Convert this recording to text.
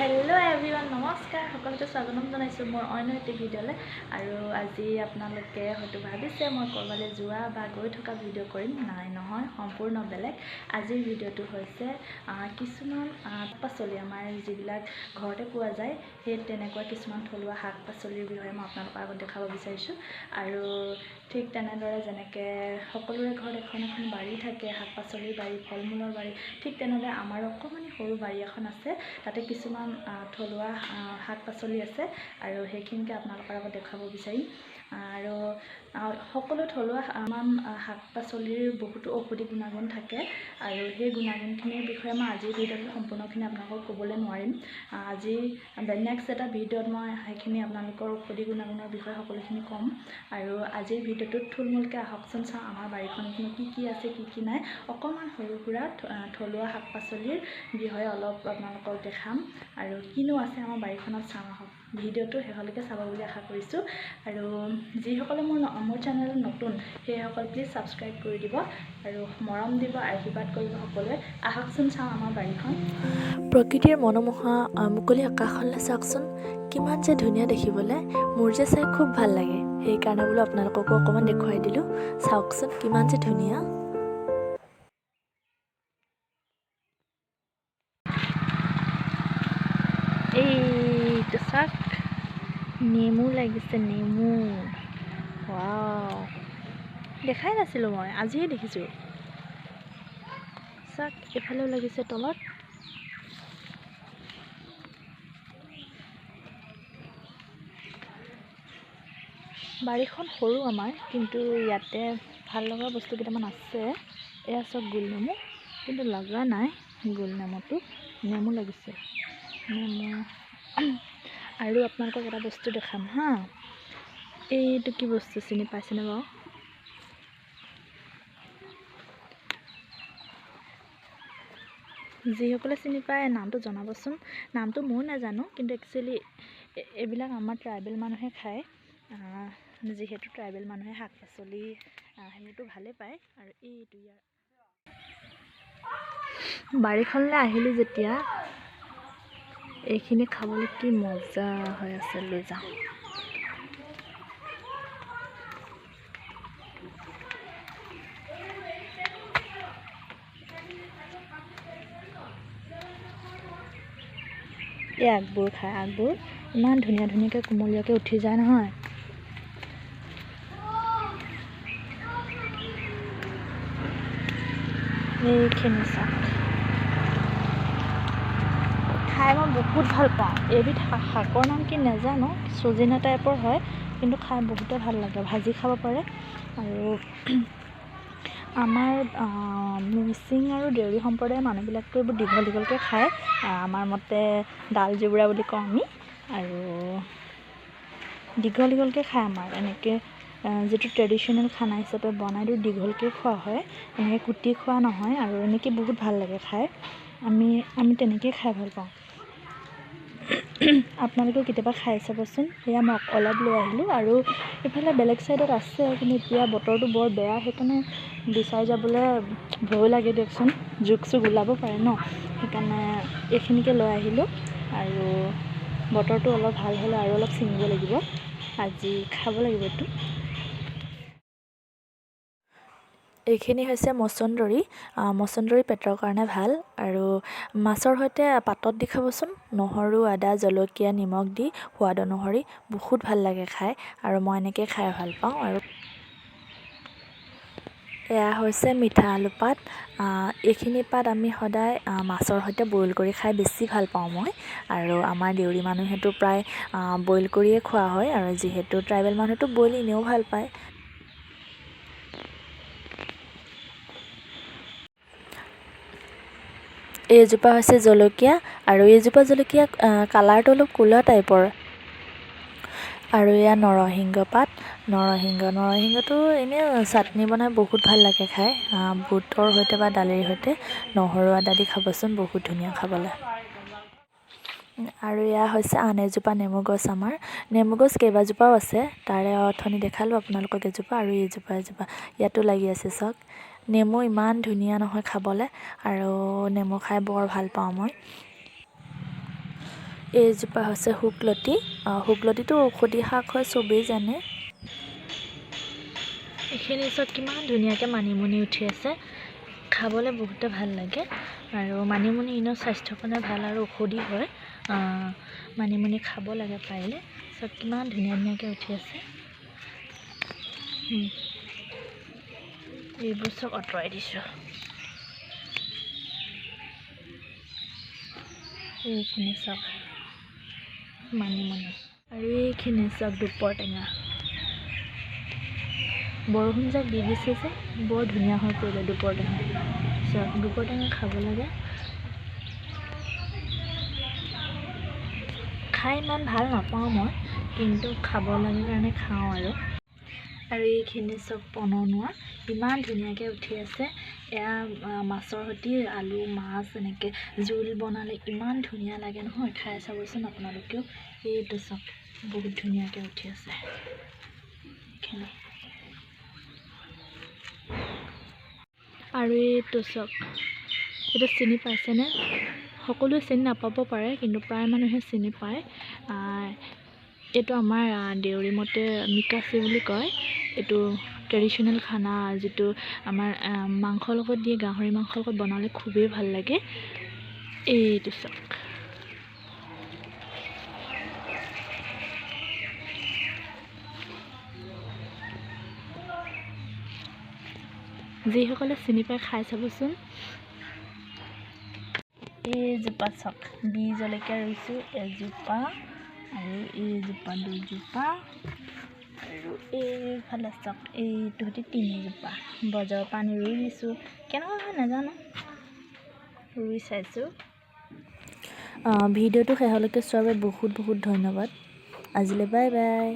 Hello everyone नमस्कार सकलोके स्वागतम जनाइছো मोर अन्य एटी भिडिओले आरो আজি আপোনালোকে হয়তো ভাবিছে মই কৰবালে যোৱা বা গৈ থকা ভিডিও কৰিম নাই নহয় সম্পূৰ্ণ বেলেগ আজিৰ ভিডিওটো হৈছে কিছুমান পাচলি আমাৰ যিবিলাক ঘৰতে পোৱা যায় সেই তেনেকুৱা কিছুমান থলুৱা শাক পাচলিৰ বিষয়ে মই আপোনালোকৰ আগত দেখাব বিচাৰিছো আৰু ঠিক তেনেদৰে যেনেকে সকলোৰে ঘৰত এখন এখন বাৰী থাকে শাক পাচলিৰ বাৰী ফলমূলৰ বাৰী ঠিক তেনেদৰে আমাৰ অকমানি সৰু বাৰী এখন আছে তাতে কিছুমান থলুৱা শাক পাচলি আছে আৰু সেইখিনিকে আপোনালোকৰ আগত দেখাব বিচাৰিম আৰু সকলো থলুৱা শাক পাচলিৰ বহুতো ঔষধি গুণাগুণ থাকে আৰু সেই গুণাগুণখিনিৰ বিষয়ে মই আজিৰ ভিডিঅ'ত সম্পূৰ্ণখিনি আপোনালোকক ক'বলৈ নোৱাৰিম আজি নেক্সট এটা ভিডিঅ'ত মই সেইখিনি আপোনালোকৰ ঔষধি গুণাগুণৰ বিষয়ে সকলোখিনি ক'ম আৰু আজিৰ ভিডিঅ'টোত থুলমূলকৈ আহকচোন চাওঁ আমাৰ বাৰীখনত কি আছে কি নাই অকণমান সৰু সুৰা থলুৱা শাক পাচলিৰ বিষয়ে অলপ আপোনালোকক দেখাম আৰু কিনো আছে আমাৰ বাৰীখনত চাওঁ আহক ভিডিঅ'টো শেষলৈকে চাব বুলি আশা কৰিছোঁ আৰু যিসকলে মোৰ চেনেল নতুন সেইসকল প্লিজ সাবস্ক্ৰাইব কৰি দিব আৰু মৰম দিব আশীৰ্বাদ কৰিব সকলোৱে আহকচোন চাওঁ আমাৰ বাৰীখন প্ৰকৃতিৰ মনোমোহা মুকলি আকাশলৈ চাওকচোন কিমান যে ধুনীয়া দেখিবলৈ মোৰ যে চাই খুব ভাল লাগে সেইকাৰণে বোলো আপোনালোককো অকণমান দেখুৱাই দিলোঁ চাওকচোন কিমান যে ধুনীয়া এইটো চাক নেমু লাগিছে নেমু ওয়াও দেখাই নাছিলোঁ মই আজিয়ে দেখিছোঁ চাক এফালেও লাগিছে তলত বাৰীখন সৰু আমাৰ কিন্তু ইয়াতে ভাল লগা বস্তু কেইটামান আছে এয়া চব গোল নেমু কিন্তু লগা নাই গোল নেমুটো নেমু লাগিছে নেমু আৰু আপোনালোকক এটা বস্তু দেখাম হা এইটো কি বস্তু চিনি পাইছেনে বাৰু যিসকলে চিনি পায় নামটো জনাবচোন নামটো মই নাজানো কিন্তু একচুৱেলি এইবিলাক আমাৰ ট্ৰাইবেল মানুহে খায় যিহেতু ট্ৰাইবেল মানুহে শাক পাচলি সেইবোৰতো ভালেই পায় আৰু এইটো ইয়াৰ বাৰীখনলৈ আহিলোঁ যেতিয়া এইখিনি খাবলৈ কি মজা হৈ আছে লৈ যাওঁ এই আগবোৰ খায় আগবোৰ ইমান ধুনীয়া ধুনীয়াকৈ কোমলীয়াকৈ উঠি যায় নহয় এইখিনি চাওক খাই মই বহুত ভাল পাওঁ এইবিধ শাকৰ নাম কি নাজানো চজিনা টাইপৰ হয় কিন্তু খাই বহুতে ভাল লাগে ভাজি খাব পাৰে আৰু আমাৰ মিচিং আৰু দেউৰী সম্প্ৰদায়ৰ মানুহবিলাকতো এইবোৰ দীঘল দীঘলকৈ খায় আমাৰ মতে ডাল জুবুৰা বুলি কওঁ আমি আৰু দীঘল দীঘলকৈ খায় আমাৰ এনেকৈ যিটো ট্ৰেডিশ্যনেল খানা হিচাপে বনাই দিওঁ দীঘলকৈ খোৱা হয় এনেকৈ কুটি খোৱা নহয় আৰু এনেকৈ বহুত ভাল লাগে খাই আমি তেনেকৈ খাই ভাল পাওঁ আপোনালোকেও কেতিয়াবা খাই চাবচোন সেয়া মই অলপ লৈ আহিলোঁ আৰু এইফালে বেলেগ ছাইডত আছে কিন্তু এতিয়া বতৰটো বৰ বেয়া সেইকাৰণে বিচাৰি যাবলৈ ভয় লাগে দিয়কচোন জোক চোক ওলাব পাৰে ন সেইকাৰণে এইখিনিকে লৈ আহিলোঁ আৰু বতৰটো অলপ ভাল হ'লে আৰু অলপ ছিঙিব লাগিব আজি খাব লাগিব এইটো এইখিনি হৈছে মচন্দৰী পেটৰ কাৰণে ভাল আৰু মাছৰ সৈতে পাতত দি খাবচোন নহৰু আদা জলকীয়া নিমখ দি সোৱাদ অনুসৰি বহুত ভাল লাগে খাই আৰু মই এনেকৈ খাই ভাল পাওঁ আৰু এয়া হৈছে মিঠা আলু পাত এইখিনি পাত আমি সদায় মাছৰ সৈতে বইল কৰি খাই বেছি ভাল পাওঁ মই আৰু আমাৰ দেউৰী মানুহেতো প্ৰায় বইল কৰিয়ে খোৱা হয় আৰু যিহেতু ট্ৰাইবেল মানুহেতো বইল এনেও ভাল পায় এইজোপা হৈছে জলকীয়া আৰু এইজোপা জলকীয়া কালাৰটো অলপ ক'লা টাইপৰ আৰু এয়া নৰসিংহ পাত নৰসিংহটো এনেই চাটনি বনাই বহুত ভাল লাগে খাই বুটৰ সৈতে বা দালিৰ সৈতে নহৰু আদা দি খাবচোন বহুত ধুনীয়া খাবলৈ আৰু এয়া হৈছে আন এজোপা নেমু গছ আমাৰ নেমু গছ কেইবাজোপাও আছে তাৰে অথনি দেখালোঁ আপোনালোকক এজোপা আৰু এজোপা ইয়াতো লাগি আছে চাওক নেমু ইমান ধুনীয়া নহয় খাবলৈ আৰু নেমু খাই বৰ ভাল পাওঁ মই এইজোপা হৈছে শুকলতি। শুকলতিটো ঔষধি শাক হয়, চবেই জানে। এইখিনি চব কিমান ধুনীয়াকৈ মানিমুনি উঠি আছে, খাবলৈ বহুতে ভাল লাগে। আৰু মানিমুনি এনেও স্বাস্থ্যৰ কাৰণে ভাল আৰু ঔষধি হয়। মানিমুনি খাব লাগে পাৰিলে। চব কিমান ধুনীয়া ধুনীয়াকৈ উঠি আছে। এইবোৰ চব আঁতৰাই দিছোঁ। এইখিনি চব মানিমুনি আৰু এইখিনি চব দুপৰ টেঙা। বৰষুণ যাক দি দিছে যে বৰ ধুনীয়া হৈ পৰিলে দুপৰ টেঙা। চব দুপৰ টেঙা খাব লাগে। খাই ইমান ভাল নাপাওঁ মই, কিন্তু খাব লাগে কাৰণে খাওঁ আৰু এইখিনি চব পননুৱা ইমান ধুনীয়াকৈ উঠি আছে। এয়া মাছৰ সৈতে আলু মাছ এনেকৈ জোল বনালে ইমান ধুনীয়া লাগে নহয়, খাই চাবচোন আপোনালোকেও। এইটো চব বহুত ধুনীয়াকৈ উঠি আছে। এইখিনি আৰু এইটো চব, এইটো চিনি পাইছেনে? সকলোৱে চিনি নাপাব পাৰে, কিন্তু প্ৰায় মানুহে চিনি পায়। এইটো আমাৰ দেউৰী মতে মিকাচি বুলি কয়। এইটো ট্ৰেডিশ্যনেল খানা, যিটো আমাৰ মাংসৰ লগত দিয়ে, গাহৰি মাংসৰ লগত বনালে খুবেই ভাল লাগে। এইটো চব যিসকলে চিনি পাই খাই চাবচোন। এইজোপা চাওক, বি জলকীয়া ৰুইছোঁ এজোপা, আৰু এইজোপা দুজোপা, আৰু এইফালে চাওক এইটো সৈতে 3জোপা। বজাৰৰ পৰা আনি ৰুই দিছোঁ, কেনেকুৱা হয় নাজানো, ৰুই চাইছোঁ। ভিডিঅ'টো শেষলৈকে চোৱাৰ বাবে বহুত বহুত ধন্যবাদ। আজিলৈ বাই বাই।